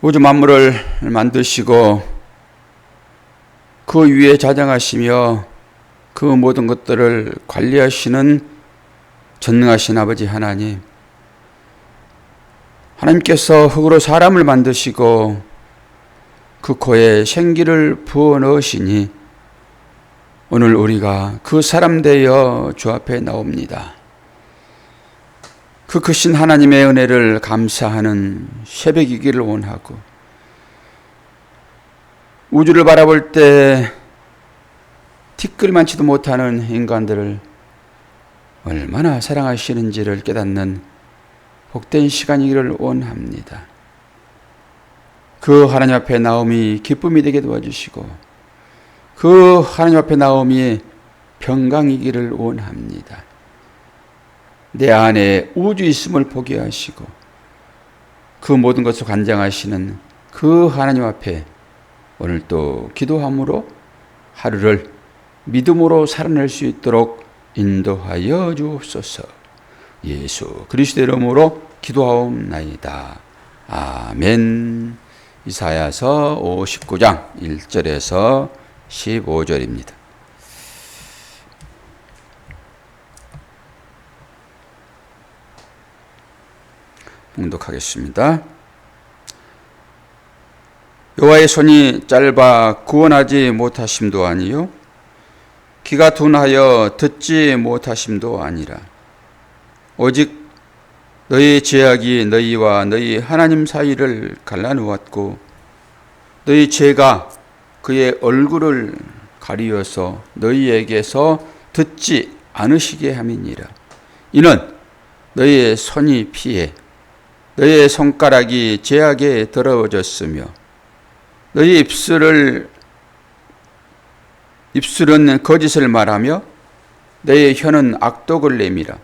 우주 만물을 만드시고 그 위에 자장하시며 그 모든 것들을 관리하시는 전능하신 아버지 하나님, 하나님께서 흙으로 사람을 만드시고 그 코에 생기를 부어 넣으시니 오늘 우리가 그 사람 되어 주 앞에 나옵니다. 그 크신 하나님의 은혜를 감사하는 새벽이기를 원하고, 우주를 바라볼 때 티끌만치도 못하는 인간들을 얼마나 사랑하시는지를 깨닫는 복된 시간이기를 원합니다. 그 하나님 앞에 나옴이 기쁨이 되게 도와주시고, 그 하나님 앞에 나옴이 평강이기를 원합니다. 내 안에 우주 있음을 보게 하시고 그 모든 것을 관장하시는 그 하나님 앞에 오늘 또 기도함으로 하루를 믿음으로 살아낼 수 있도록 인도하여 주옵소서. 예수 그리스도의 이름으로 기도하옵나이다. 아멘. 이사야서 59장 1절에서 15절입니다. 봉독하겠습니다. 여호와의 손이 짧아 구원하지 못하심도 아니요 귀가 둔하여 듣지 못하심도 아니라 오직 너희 죄악이 너희와 너희 하나님 사이를 갈라놓았고 너희 죄가 그의 얼굴을 가리어서 너희에게서 듣지 않으시게 함이니라. 이는 너희의 손이 피해 너희의 손가락이 죄악에 더러워졌으며 너희 입술은 거짓을 말하며 너희 혀는 악독을 내밀어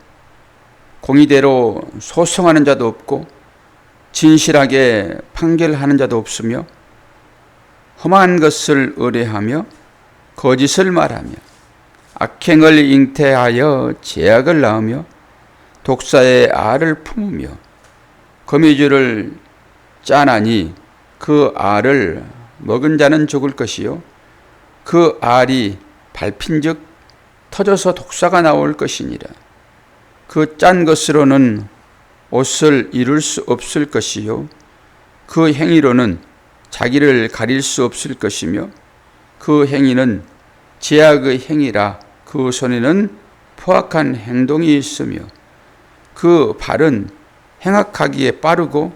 공의대로 소송하는 자도 없고 진실하게 판결하는 자도 없으며 험한 것을 의뢰하며 거짓을 말하며 악행을 잉태하여 죄악을 낳으며 독사의 알을 품으며 거미줄을 짜나니 그 알을 먹은 자는 죽을 것이요 그 알이 밟힌즉 터져서 독사가 나올 것이니라. 그 짠 것으로는 옷을 이룰 수 없을 것이요 그 행위로는 자기를 가릴 수 없을 것이며 그 행위는 죄악의 행위라. 그 손에는 포악한 행동이 있으며 그 발은 행악하기에 빠르고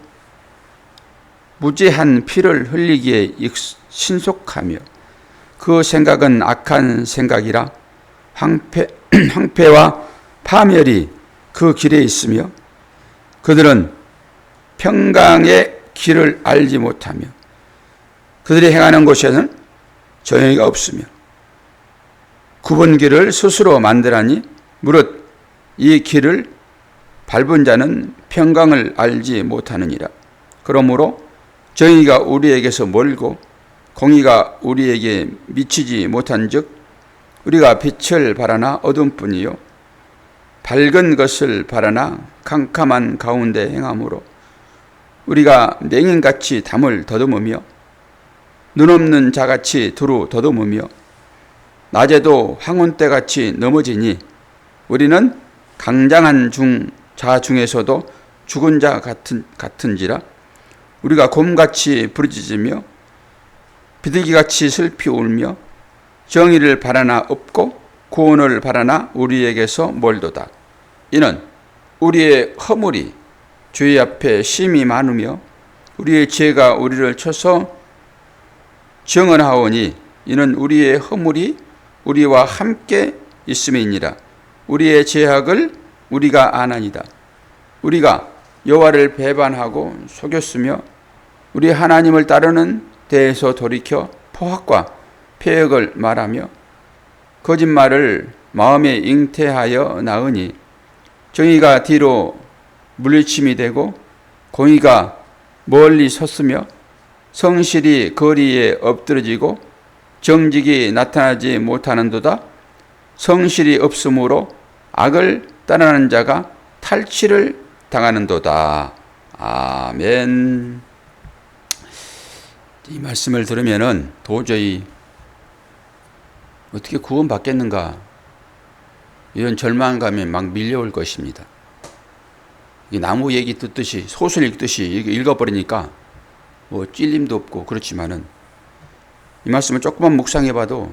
무죄한 피를 흘리기에 신속하며 그 생각은 악한 생각이라. 황폐와 파멸이 그 길에 있으며 그들은 평강의 길을 알지 못하며 그들이 행하는 곳에는 정의가 없으며 굽은 길을 스스로 만들하니 무릇 이 길을 밟은 자는 평강을 알지 못하느니라. 그러므로 정의가 우리에게서 멀고 공의가 우리에게 미치지 못한즉 우리가 빛을 바라나 어둠뿐이요 밝은 것을 바라나 캄캄한 가운데 행함으로 우리가 맹인같이 담을 더듬으며 눈없는 자같이 두루 더듬으며 낮에도 황혼때같이 넘어지니 우리는 강장한 자 중에서도 죽은 자 같은지라. 우리가 곰같이 부르짖으며 비둘기같이 슬피 울며 정의를 바라나 없고 구원을 바라나 우리에게서 멀도다. 이는 우리의 허물이 주의 앞에 심히 많으며 우리의 죄가 우리를 쳐서 정언하오니 이는 우리의 허물이 우리와 함께 있음이니라. 우리의 죄악을 우리가 아나니다. 우리가 여호와를 배반하고 속였으며 우리 하나님을 따르는 데에서 돌이켜 포악과 폐역을 말하며 거짓말을 마음에 잉태하여 낳으니 정의가 뒤로 물리침이 되고 공의가 멀리 섰으며 성실이 거리에 엎드러지고 정직이 나타나지 못하는도다. 성실이 없으므로 악을 따르는 자가 탈취를 당하는도다. 아멘. 이 말씀을 들으면은 도저히 어떻게 구원받겠는가 이런 절망감이 막 밀려올 것입니다. 이 나무 얘기 듣듯이 소설 읽듯이 읽어버리니까 뭐 찔림도 없고 그렇지만은 이 말씀을 조금만 묵상해봐도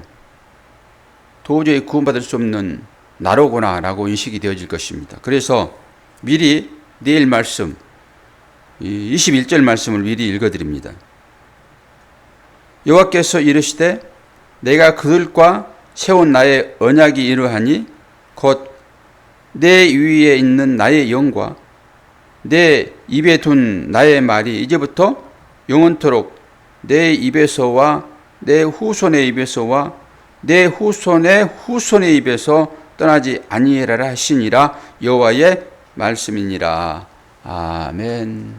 도저히 구원받을 수 없는 나로구나라고 인식이 되어질 것입니다. 그래서 미리 내일 말씀 21절 말씀을 미리 읽어드립니다. 여호와께서 이르시되 내가 그들과 세운 나의 언약이 이러하니 곧 내 위에 있는 나의 영과 내 입에 둔 나의 말이 이제부터 영원토록 내 입에서와 내 후손의 입에서와 내 후손의 후손의 입에서 떠나지 아니하리라 하시니라. 여호와의 말씀이니라. 아멘.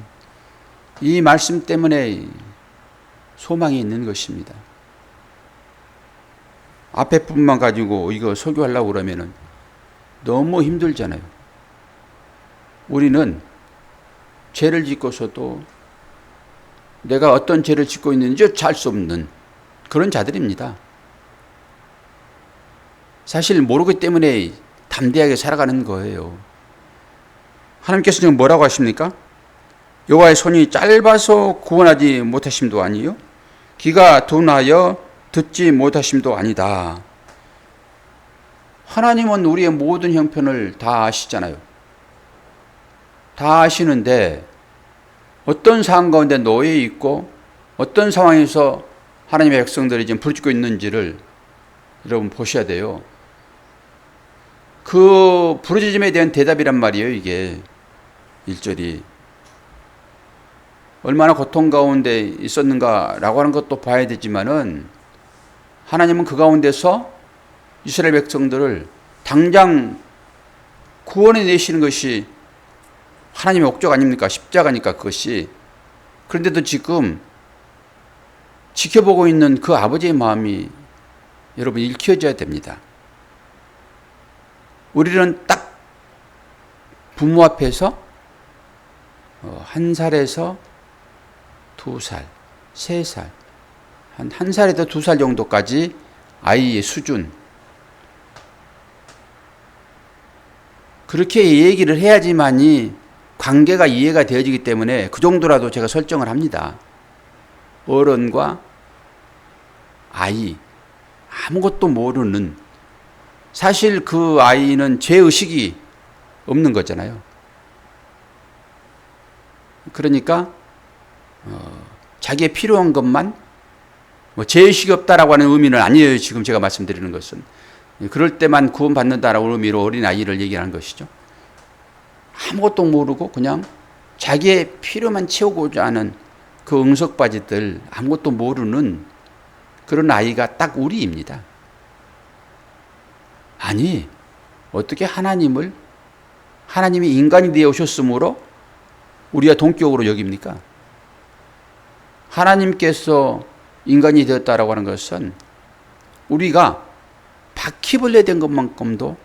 이 말씀 때문에 소망이 있는 것입니다. 앞에 부분만 가지고 이거 설교하려고 그러면은 너무 힘들잖아요. 우리는 죄를 짓고서도 내가 어떤 죄를 짓고 있는지 알 수 없는 그런 자들입니다. 사실 모르기 때문에 담대하게 살아가는 거예요. 하나님께서 지금 뭐라고 하십니까? 여호와의 손이 짧아서 구원하지 못하심도 아니요 귀가 둔하여 듣지 못하심도 아니다. 하나님은 우리의 모든 형편을 다 아시잖아요. 다 아시는데 어떤 상황 가운데 놓여 있고 어떤 상황에서 하나님의 백성들이 지금 부르짖고 있는지를 여러분 보셔야 돼요. 그 부르짖음에 대한 대답이란 말이에요. 이게 1절이 얼마나 고통 가운데 있었는가라고 하는 것도 봐야 되지만은 하나님은 그 가운데서 이스라엘 백성들을 당장 구원해 내시는 것이 하나님의 목적 아닙니까? 십자가니까 그것이. 그런데도 지금 지켜보고 있는 그 아버지의 마음이 여러분 읽혀져야 됩니다. 우리는 딱 부모 앞에서 1살에서 2살, 3살, 한 1살에서 2살 정도까지 아이의 수준. 그렇게 얘기를 해야지만이 관계가 이해가 되어지기 때문에 그 정도라도 제가 설정을 합니다. 어른과 아이, 아무것도 모르는, 사실 그 아이는 죄의식이 없는 거잖아요. 그러니까 자기의 필요한 것만, 죄의식이 없다라고 하는 의미는 아니에요. 지금 제가 말씀드리는 것은 그럴 때만 구원받는다라고 의미로 어린아이를 얘기하는 것이죠. 아무것도 모르고 그냥 자기의 필요만 채우고자 하는 그 응석바지들, 아무것도 모르는 그런 아이가 딱 우리입니다. 아니, 어떻게 하나님이 인간이 되어 오셨으므로 우리가 동격으로 여깁니까? 하나님께서 인간이 되었다라고 하는 것은 우리가 바퀴벌레 된 것만큼도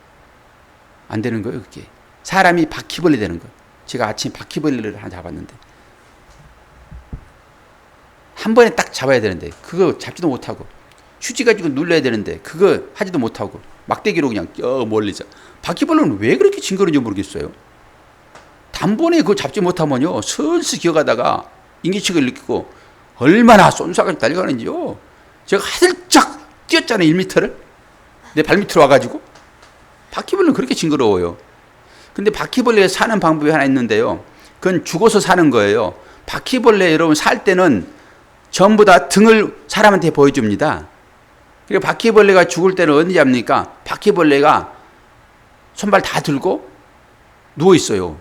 안 되는 거예요. 그게 사람이 바퀴벌레 되는 거. 제가 아침에 바퀴벌레를 하나 잡았는데 한 번에 딱 잡아야 되는데 그거 잡지도 못하고 휴지 가지고 눌러야 되는데 그거 하지도 못하고 막대기로 그냥 멀리서. 바퀴벌레는 왜 그렇게 징그러운지 모르겠어요. 단번에 그거 잡지 못하면요 슬슬 기어가다가 인기척을 느끼고 얼마나 쏜사까지 달려가는지요. 제가 살짝 뛰었잖아요. 1m를 내 발밑으로 와가지고. 바퀴벌레는 그렇게 징그러워요. 근데 바퀴벌레가 사는 방법이 하나 있는데요, 그건 죽어서 사는 거예요. 바퀴벌레 여러분 살 때는 전부 다 등을 사람한테 보여줍니다. 그리고 바퀴벌레가 죽을 때는 어디 합니까? 바퀴벌레가 손발 다 들고 누워 있어요.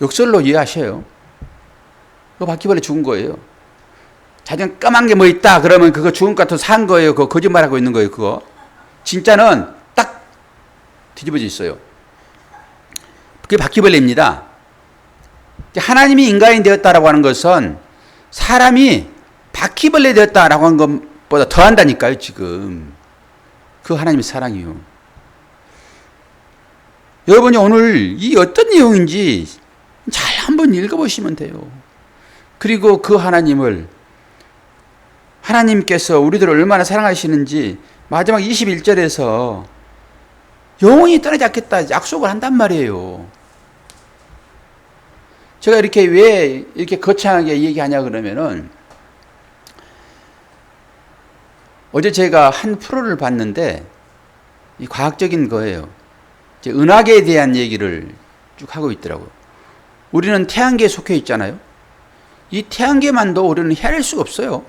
역설로 이해하셔요. 그 바퀴벌레 죽은 거예요. 자기는 까만 게 뭐 있다 그러면 그거 죽은 것 같아서 산 거예요. 그거 거짓말하고 있는 거예요. 그거 진짜는 딱 뒤집어져 있어요. 그게 바퀴벌레입니다. 하나님이 인간이 되었다라고 하는 것은 사람이 바퀴벌레 되었다라고 하는 것보다 더 한다니까요. 지금 그 하나님의 사랑이요. 여러분이 오늘 이 어떤 내용인지 잘 한번 읽어보시면 돼요. 그리고 그 하나님을, 하나님께서 우리들을 얼마나 사랑하시는지 마지막 21절에서 영원히 떠나지 않겠다 약속을 한단 말이에요. 제가 이렇게 왜 이렇게 거창하게 얘기하냐 그러면은, 어제 제가 한 프로를 봤는데 이 과학적인 거예요. 이제 은하계에 대한 얘기를 쭉 하고 있더라고요. 우리는 태양계에 속해 있잖아요. 이 태양계만도 우리는 헤아릴 수가 없어요.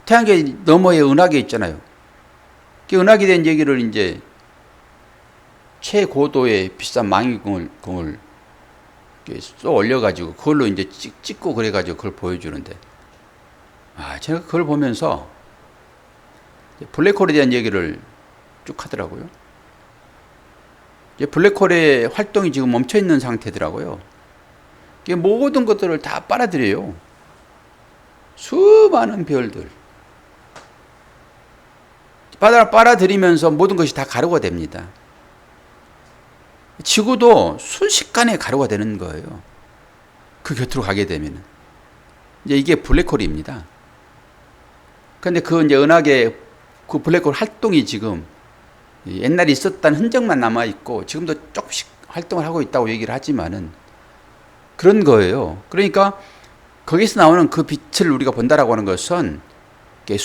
태양계 너머에 은하계 있잖아요. 그 은하계에 대한 얘기를 이제 최고도의 비싼 망위공을 쏘 올려가지고 그걸로 이제 찍고 그래가지고 그걸 보여주는데, 제가 그걸 보면서 블랙홀에 대한 얘기를 쭉 하더라고요. 블랙홀의 활동이 지금 멈춰 있는 상태더라고요. 모든 것들을 다 빨아들여요. 수많은 별들. 빨아들이면서 모든 것이 다 가루가 됩니다. 지구도 순식간에 가루가 되는 거예요. 그 곁으로 가게 되면. 이게 블랙홀입니다. 그런데 그 이제 은하계 그 블랙홀 활동이 지금 옛날에 있었다는 흔적만 남아있고 지금도 조금씩 활동을 하고 있다고 얘기를 하지만은 그런 거예요. 그러니까 거기서 나오는 그 빛을 우리가 본다라고 하는 것은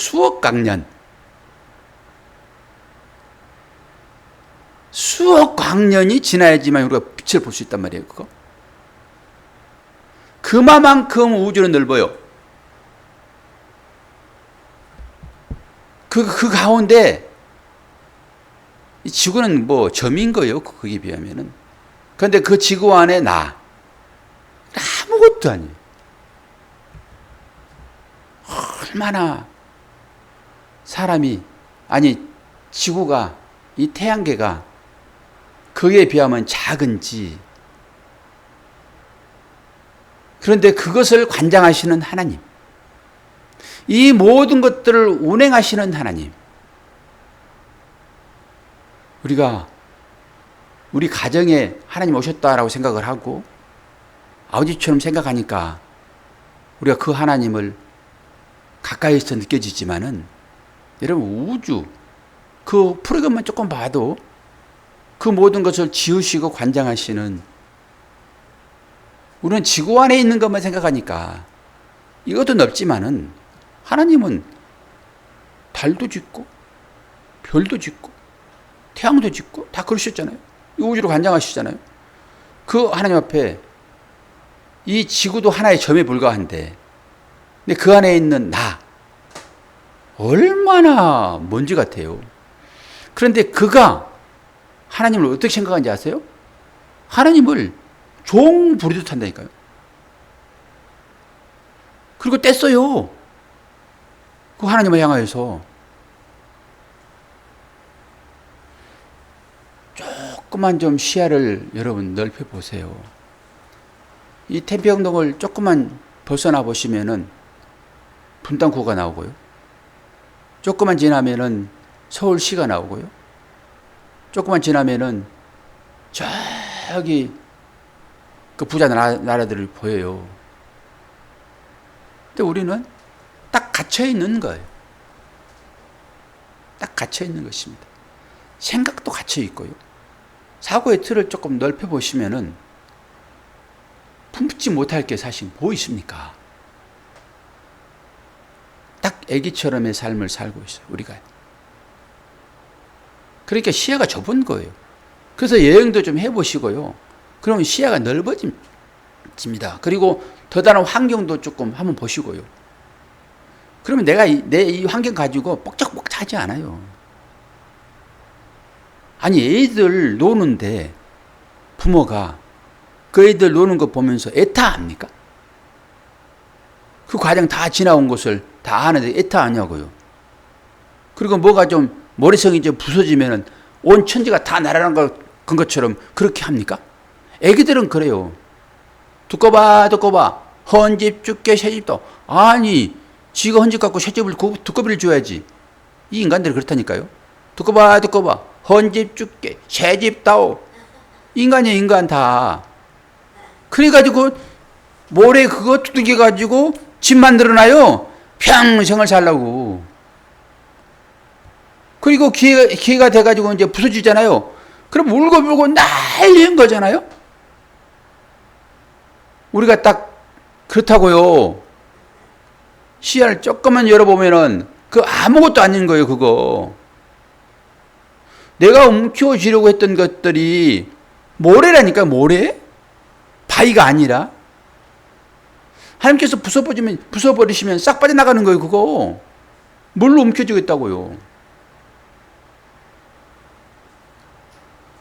수억 광년이 지나야지만 우리가 빛을 볼 수 있단 말이에요. 그거. 그만큼 우주는 넓어요. 그 가운데 이 지구는 뭐 점인 거예요. 거기에 비하면은. 그런데 그 지구 안에 아무것도 아니에요. 얼마나 지구가, 이 태양계가 거기에 비하면 작은지. 그런데 그것을 관장하시는 하나님, 이 모든 것들을 운행하시는 하나님, 우리가 우리 가정에 하나님 오셨다라고 생각을 하고 아버지처럼 생각하니까 우리가 그 하나님을 가까이서 느껴지지만은, 여러분 우주 그 프로그램만 조금 봐도 그 모든 것을 지으시고 관장하시는, 우리는 지구 안에 있는 것만 생각하니까 이것도 넓지만은 하나님은 달도 짓고 별도 짓고 태양도 짓고 다 그러셨잖아요. 이 우주로 관장하시잖아요. 그 하나님 앞에 이 지구도 하나의 점에 불과한데, 근데 그 안에 있는 얼마나 먼지 같아요. 그런데 그가 하나님을 어떻게 생각하는지 아세요? 하나님을 종 부리듯 한다니까요. 그리고 뗐어요. 그 하나님을 향하여서. 조금만 좀 시야를 여러분 넓혀 보세요. 이 태평양을 조금만 벗어나 보시면은 분당구가 나오고요. 조금만 지나면은 서울시가 나오고요. 조금만 지나면은 저기 그 부자 나라들을 보여요. 근데 우리는 딱 갇혀 있는 거예요. 딱 갇혀 있는 것입니다. 생각도 갇혀 있고요. 사고의 틀을 조금 넓혀 보시면은 품지 못할 게 사실 뭐 있습니까? 딱 애기처럼의 삶을 살고 있어요, 우리가. 그러니까 시야가 좁은 거예요. 그래서 여행도 좀 해보시고요. 그러면 시야가 넓어집니다. 그리고 더 다른 환경도 조금 한번 보시고요. 그러면 내가 내 이 환경 가지고 뻑적뻑적하지 않아요. 아니, 애들 노는데 부모가 그 애들 노는 거 보면서 애타합니까? 그 과정 다 지나온 것을 다 아는데 애타하냐고요. 그리고 뭐가 좀 머리성이 좀 부서지면은 온 천지가 다 날아간 것처럼 그렇게 합니까? 애기들은 그래요. 두꺼봐 헌집 죽게 새집도. 아니, 지가 헌집 갖고 새집을 두꺼비를 줘야지. 이 인간들이 그렇다니까요. 두꺼봐 헌집 죽게 새집다오. 인간이야, 인간 다. 그래가지고 모래 그거 두들겨 가지고 집 만들어놔요. 평생을 살라고. 그리고 기회가 돼가지고 이제 부서지잖아요. 그럼 울고불고 난리인 거잖아요. 우리가 딱 그렇다고요. 시야를 조금만 열어보면은 그 아무것도 아닌 거예요, 그거. 내가 움켜쥐려고 했던 것들이 모래라니까, 모래? 바위가 아니라. 하나님께서 부숴버리시면 싹 빠져나가는 거예요, 그거. 물로 움켜쥐고 있다고요.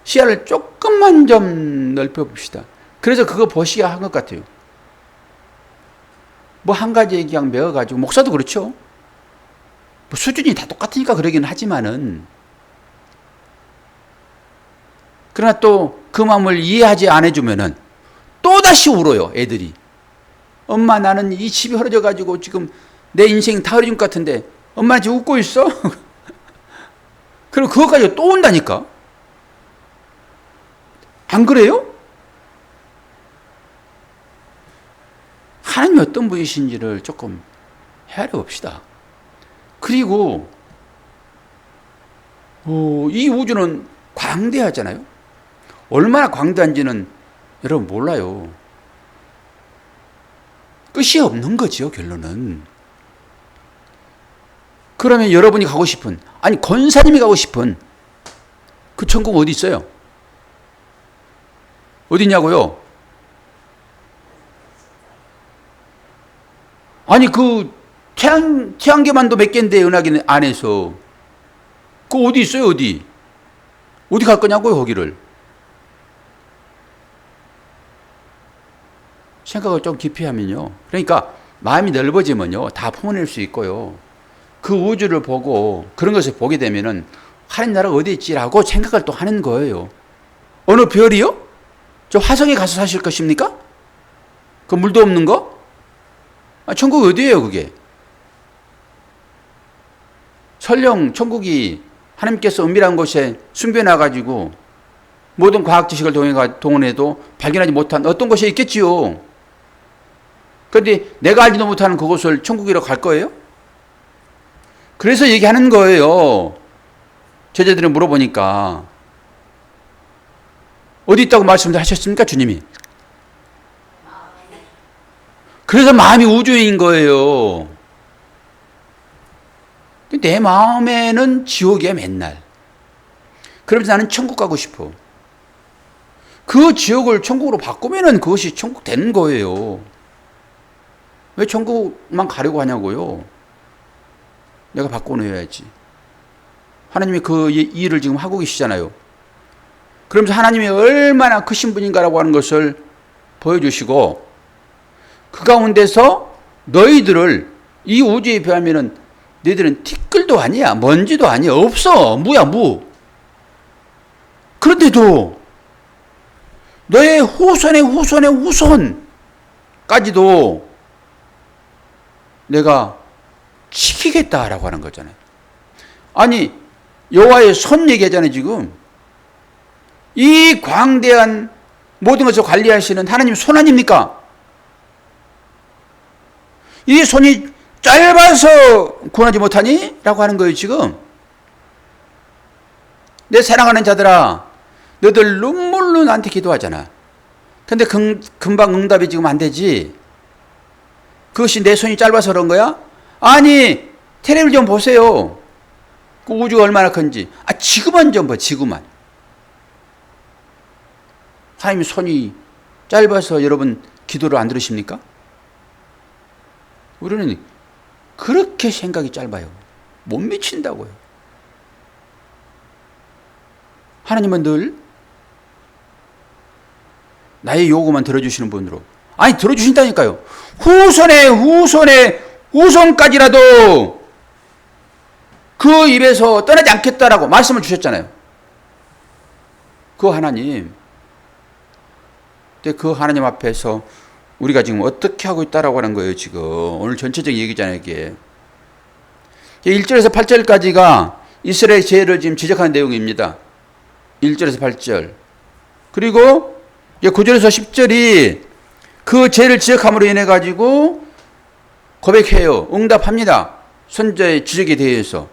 시야를 조금만 좀 넓혀봅시다. 그래서 그거 보시게 한 것 같아요. 뭐 한 가지 얘기랑 매어가지고, 목사도 그렇죠. 뭐 수준이 다 똑같으니까 그러긴 하지만은, 그러나 또 그 마음을 이해하지 않아주면은 또다시 울어요, 애들이. 엄마, 나는 이 집이 흐려져가지고 지금 내 인생 다 흐려진 것 같은데, 엄마 지금 웃고 있어? 그리고 그것까지 또 온다니까? 안 그래요? 하나님이 어떤 분이신지를 조금 헤아려 봅시다. 그리고 이 우주는 광대하잖아요. 얼마나 광대한지는 여러분 몰라요. 끝이 없는 거죠, 결론은. 그러면 여러분이 가고 싶은, 아니 권사님이 가고 싶은 그 천국 어디 있어요? 어디 있냐고요? 아니 그 태양계만도 몇 개인데, 은하계 안에서 그 어디 있어요? 어디 갈 거냐고요, 거기를. 생각을 좀 깊이 하면요, 그러니까 마음이 넓어지면요 다 품어낼 수 있고요, 그 우주를 보고 그런 것을 보게 되면은 하나님 나라가 어디 있지라고 생각을 또 하는 거예요. 어느 별이요? 저 화성에 가서 사실 것입니까? 그 물도 없는 거? 천국 어디예요, 그게? 설령 천국이 하나님께서 은밀한 곳에 숨겨놔가지고 모든 과학 지식을 동원해도 발견하지 못한 어떤 곳에 있겠지요. 그런데 내가 알지도 못하는 그곳을 천국이라고 갈 거예요? 그래서 얘기하는 거예요. 제자들이 물어보니까 어디 있다고 말씀을 하셨습니까, 주님이? 그래서 마음이 우주인 거예요. 내 마음에는 지옥이야, 맨날. 그러면서 나는 천국 가고 싶어. 그 지옥을 천국으로 바꾸면은 그것이 천국 되는 거예요. 왜 천국만 가려고 하냐고요? 내가 바꿔놓아야지. 하나님이 그 일을 지금 하고 계시잖아요. 그러면서 하나님이 얼마나 크신 분인가라고 하는 것을 보여주시고, 그 가운데서 너희들을, 이 우주에 비하면은 너희들은 티끌도 아니야, 먼지도 아니야, 없어, 무야, 무. 그런데도 너의 후손의 후손의 후손까지도 내가 지키겠다라고 하는 거잖아요. 아니 여호와의 손 얘기하잖아요, 지금. 이 광대한 모든 것을 관리하시는 하나님 손 아닙니까? 이 손이 짧아서 구원하지 못하니? 라고 하는 거예요, 지금. 내 사랑하는 자들아, 너들 눈물로 나한테 기도하잖아. 근데 금방 응답이 지금 안 되지. 그것이 내 손이 짧아서 그런 거야? 아니, 텔레비전 좀 보세요. 그 우주가 얼마나 큰지. 지구만 좀 봐, 지구만. 하나님 손이 짧아서 여러분 기도를 안 들으십니까? 우리는 그렇게 생각이 짧아요. 못 미친다고요. 하나님은 늘 나의 요구만 들어주시는 분으로. 아니, 들어주신다니까요. 후손의 후손까지라도 그 입에서 떠나지 않겠다라고 말씀을 주셨잖아요. 그 하나님. 근데 그 하나님 앞에서 우리가 지금 어떻게 하고 있다라고 하는 거예요, 지금. 오늘 전체적인 얘기잖아요, 이게. 1절에서 8절까지가 이스라엘의 죄를 지금 지적하는 내용입니다. 1절에서 8절. 그리고 9절에서 10절이 그 죄를 지적함으로 인해 가지고 고백해요. 응답합니다. 선자의 지적에 대해서.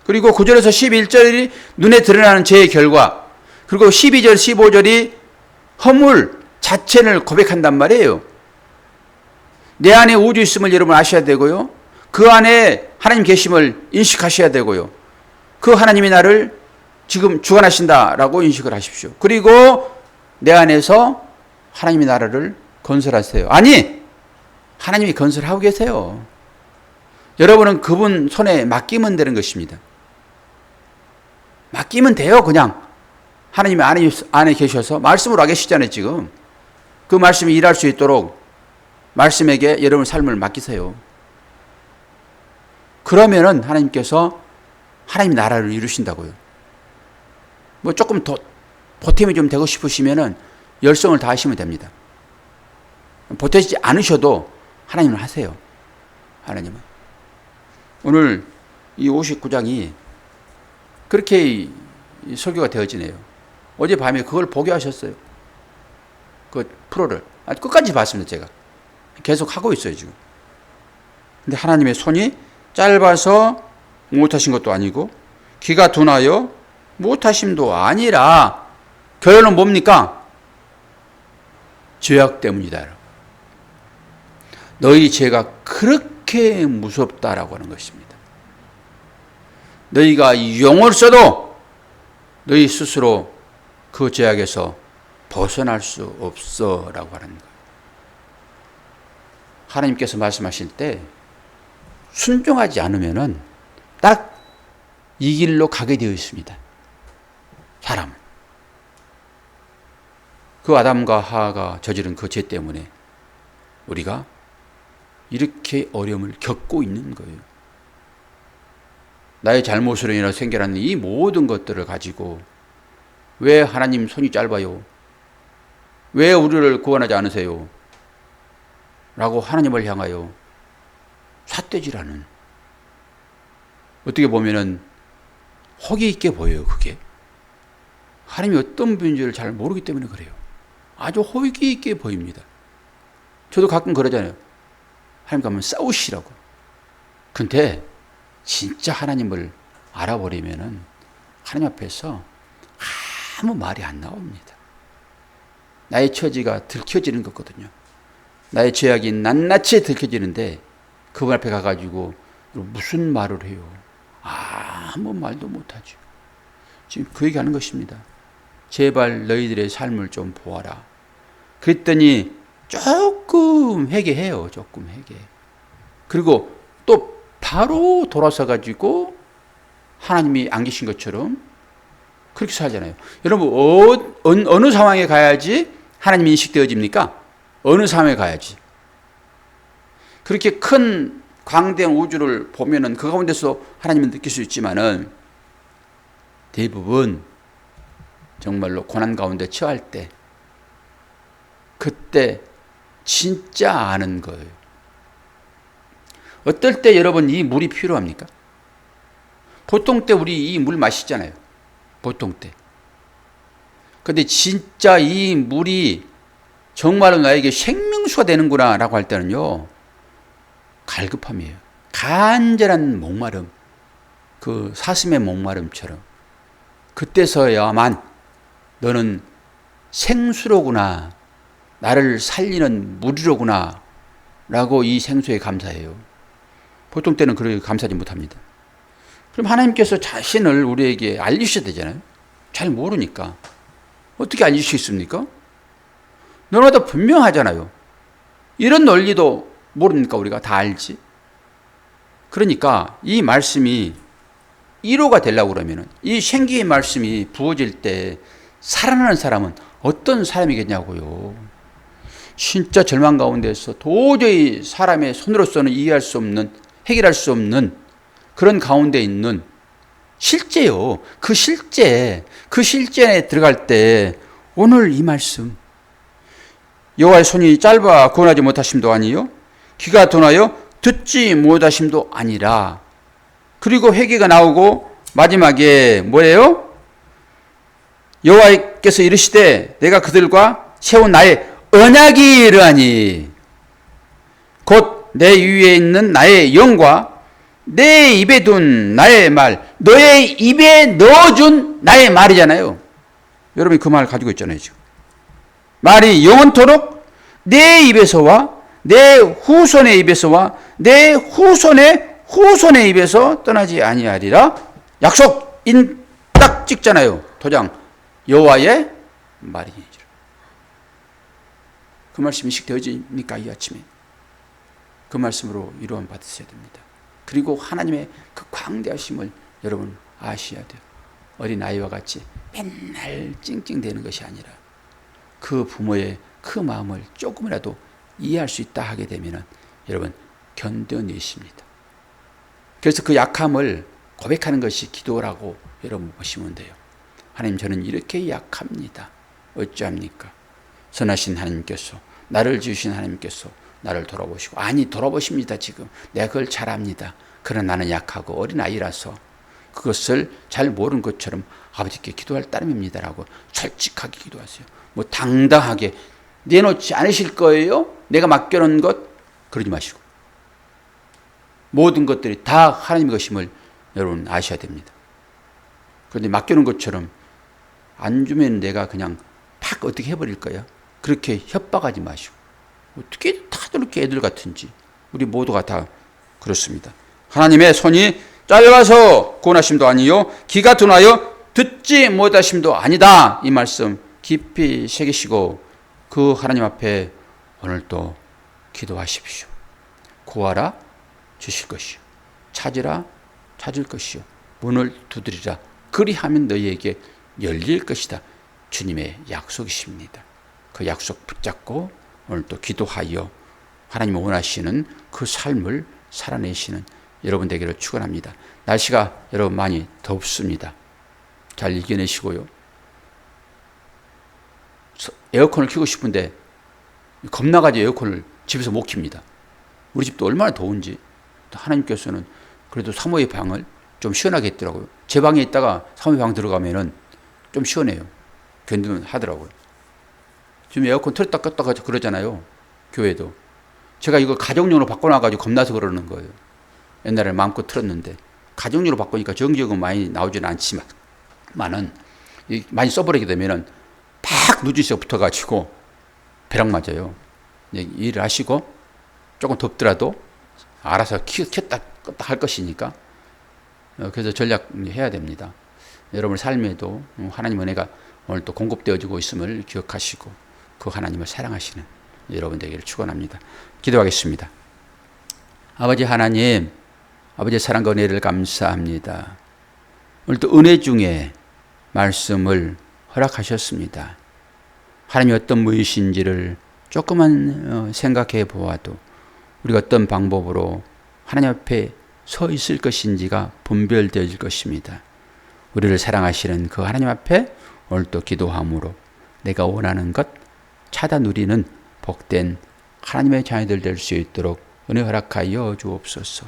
그리고 9절에서 11절이 눈에 드러나는 죄의 결과, 그리고 12절, 15절이 허물 자체를 고백한단 말이에요. 내 안에 우주 있음을 여러분 아셔야 되고요. 그 안에 하나님 계심을 인식하셔야 되고요. 그 하나님이 나를 지금 주관하신다라고 인식을 하십시오. 그리고 내 안에서 하나님이 나라를 건설하세요. 아니, 하나님이 건설하고 계세요. 여러분은 그분 손에 맡기면 되는 것입니다. 맡기면 돼요. 그냥 하나님이 안에 계셔서 말씀으로 계시잖아요. 지금 그 말씀이 일할 수 있도록 말씀에게 여러분 삶을 맡기세요. 그러면은 하나님께서 하나님 나라를 이루신다고요. 뭐 조금 더 보탬이 좀 되고 싶으시면은 열성을 다하시면 됩니다. 보태지 않으셔도 하나님은 하세요. 하나님은. 오늘 이 59장이 그렇게 설교가 되어지네요. 어젯밤에 그걸 보게 하셨어요. 그 프로를. 끝까지 봤습니다, 제가. 계속 하고 있어요, 지금. 근데 하나님의 손이 짧아서 못하신 것도 아니고, 귀가 둔하여 못하심도 아니라, 결론은 뭡니까? 죄악 때문이다. 너희 죄가 그렇게 무섭다라고 하는 것입니다. 너희가 용을 써도 너희 스스로 그 죄악에서 벗어날 수 없어 라고 하는 거예요. 하나님께서 말씀하실 때 순종하지 않으면은 딱 이 길로 가게 되어 있습니다. 사람은. 그 아담과 하와가 저지른 그 죄 때문에 우리가 이렇게 어려움을 겪고 있는 거예요. 나의 잘못으로 인해 생겨나는 이 모든 것들을 가지고 왜 하나님 손이 짧아요? 왜 우리를 구원하지 않으세요? 라고 하나님을 향하여 삿대질하는, 어떻게 보면은 허기 있게 보여요. 그게 하나님이 어떤 분인지를 잘 모르기 때문에 그래요. 아주 허기 있게 보입니다. 저도 가끔 그러잖아요. 하나님과 한번 싸우시라고. 근데 진짜 하나님을 알아버리면은 하나님 앞에서 아무 말이 안 나옵니다. 나의 처지가 들켜지는 거거든요. 나의 죄악이 낱낱이 들켜지는데 그분 앞에 가가지고 무슨 말을 해요? 아무 말도 못하죠. 지금 그 얘기하는 것입니다. 제발 너희들의 삶을 좀 보아라. 그랬더니 조금 회개해요. 조금 회개. 그리고 또 바로 돌아서 가지고 하나님이 안 계신 것처럼 그렇게 살잖아요. 여러분 어느 상황에 가야지 하나님이 인식되어집니까? 어느 상황에 가야지. 그렇게 큰 광대한 우주를 보면은 그 가운데서 하나님은 느낄 수 있지만은 대부분 정말로 고난 가운데 처할 때 그때 진짜 아는 거예요. 어떨 때 여러분 이 물이 필요합니까? 보통 때 우리 이 물 마시잖아요. 보통 때. 근데 진짜 이 물이 정말로 나에게 생명수가 되는구나 라고 할 때는요, 갈급함이에요. 간절한 목마름, 그 사슴의 목마름처럼. 그때서야만 너는 생수로구나, 나를 살리는 물이로구나 라고 이 생수에 감사해요. 보통 때는 그렇게 감사하지 못합니다. 그럼 하나님께서 자신을 우리에게 알리셔야 되잖아요. 잘 모르니까. 어떻게 알릴 수 있습니까? 너무나도 분명하잖아요. 이런 논리도 모릅니까? 우리가 다 알지. 그러니까 이 말씀이 1호가 되려고 그러면 이 생기의 말씀이 부어질 때 살아나는 사람은 어떤 사람이겠냐고요. 진짜 절망 가운데서 도저히 사람의 손으로서는 이해할 수 없는, 해결할 수 없는 그런 가운데 있는 실제요. 그 실제에 들어갈 때 오늘 이 말씀, 여호와의 손이 짧아 구원하지 못하심도 아니요, 귀가 둔하여 듣지 못하심도 아니라. 그리고 회개가 나오고 마지막에 뭐예요? 여호와께서 이르시되 내가 그들과 세운 나의 언약이 이러하니 곧 내 위에 있는 나의 영과 내 입에 둔 나의 말, 너의 입에 넣어준 나의 말이잖아요. 여러분이 그 말 가지고 있잖아요. 지금 말이 영원토록 내 입에서와 내 후손의 입에서와 내 후손의 후손의 입에서 떠나지 아니하리라. 약속인 딱 찍잖아요. 도장. 여호와의 말이니라. 그 말씀이 식되어집니까? 이 아침에 그 말씀으로 이루어 받으셔야 됩니다. 그리고 하나님의 그 광대하심을 여러분 아셔야 돼요. 어린아이와 같이 맨날 찡찡대는 것이 아니라 그 부모의 그 마음을 조금이라도 이해할 수 있다 하게 되면 여러분 견뎌내십니다. 그래서 그 약함을 고백하는 것이 기도라고 여러분 보시면 돼요. 하나님, 저는 이렇게 약합니다. 어찌합니까? 선하신 하나님께서, 나를 지으신 하나님께서 나를 돌아보시고, 아니 돌아보십니다. 지금 내가 그걸 잘 압니다. 그러나 나는 약하고 어린아이라서 그것을 잘 모르는 것처럼 아버지께 기도할 따름입니다라고 솔직하게 기도하세요. 뭐 당당하게 내놓지 않으실 거예요? 내가 맡겨놓은 것 그러지 마시고, 모든 것들이 다 하나님의 것임을 여러분 아셔야 됩니다. 그런데 맡겨놓은 것처럼 안 주면 내가 그냥 팍 어떻게 해버릴 거야? 그렇게 협박하지 마시고, 어떻게 다들 이렇게 애들 같은지. 우리 모두가 다 그렇습니다. 하나님의 손이 짧아서 고나심도 아니요 귀가 둔하여 듣지 못하심도 아니다. 이 말씀 깊이 새기시고 그 하나님 앞에 오늘도 기도하십시오. 구하라 주실 것이요, 찾으라 찾을 것이요, 문을 두드리라 그리하면 너희에게 열릴 것이다. 주님의 약속이십니다. 그 약속 붙잡고 오늘도 기도하여 하나님 원하시는 그 삶을 살아내시는 여러분 되기를 축원합니다. 날씨가 여러분 많이 덥습니다. 잘 이겨내시고요. 에어컨을 켜고 싶은데 겁나가지고 에어컨을 집에서 못 켭니다. 우리 집도 얼마나 더운지. 하나님께서는 그래도 사모의 방을 좀 시원하게 했더라고요. 제 방에 있다가 사모의 방 들어가면은 좀 시원해요. 견디는 하더라고요. 지금 에어컨 틀었다 껐다 그러잖아요. 교회도. 제가 이걸 가정용으로 바꿔놔가지고 겁나서 그러는 거예요. 옛날에 마음껏 틀었는데 가정용으로 바꾸니까 정기요금 많이 나오지는 않지만은 많이 써버리게 되면은 팍 누지서 붙어가지고 벼락 맞아요. 일을 하시고 조금 덥더라도 알아서 켰다 껐다 할 것이니까, 그래서 전략해야 됩니다. 여러분 삶에도 하나님 은혜가 오늘 또 공급되어지고 있음을 기억하시고 그 하나님을 사랑하시는 여러분 되기를 축원합니다. 기도하겠습니다. 아버지 하나님, 아버지의 사랑과 은혜를 감사합니다. 오늘 또 은혜 중에 말씀을 허락하셨습니다. 하나님이 어떤 무엇인지를 조금만 생각해 보아도 우리가 어떤 방법으로 하나님 앞에 서 있을 것인지가 분별되어질 것입니다. 우리를 사랑하시는 그 하나님 앞에 오늘 또 기도함으로 내가 원하는 것 찾아 누리는 복된 하나님의 자녀들 될 수 있도록 은혜 허락하여 주옵소서.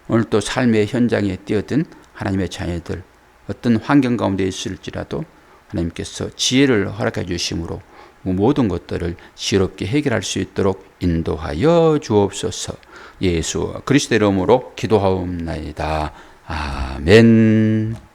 오늘 또 삶의 현장에 뛰어든 하나님의 자녀들, 어떤 환경 가운데 있을지라도 하나님께서 지혜를 허락해 주심으로 모든 것들을 지혜롭게 해결할 수 있도록 인도하여 주옵소서. 예수 그리스도의 이름으로 기도하옵나이다. 아멘.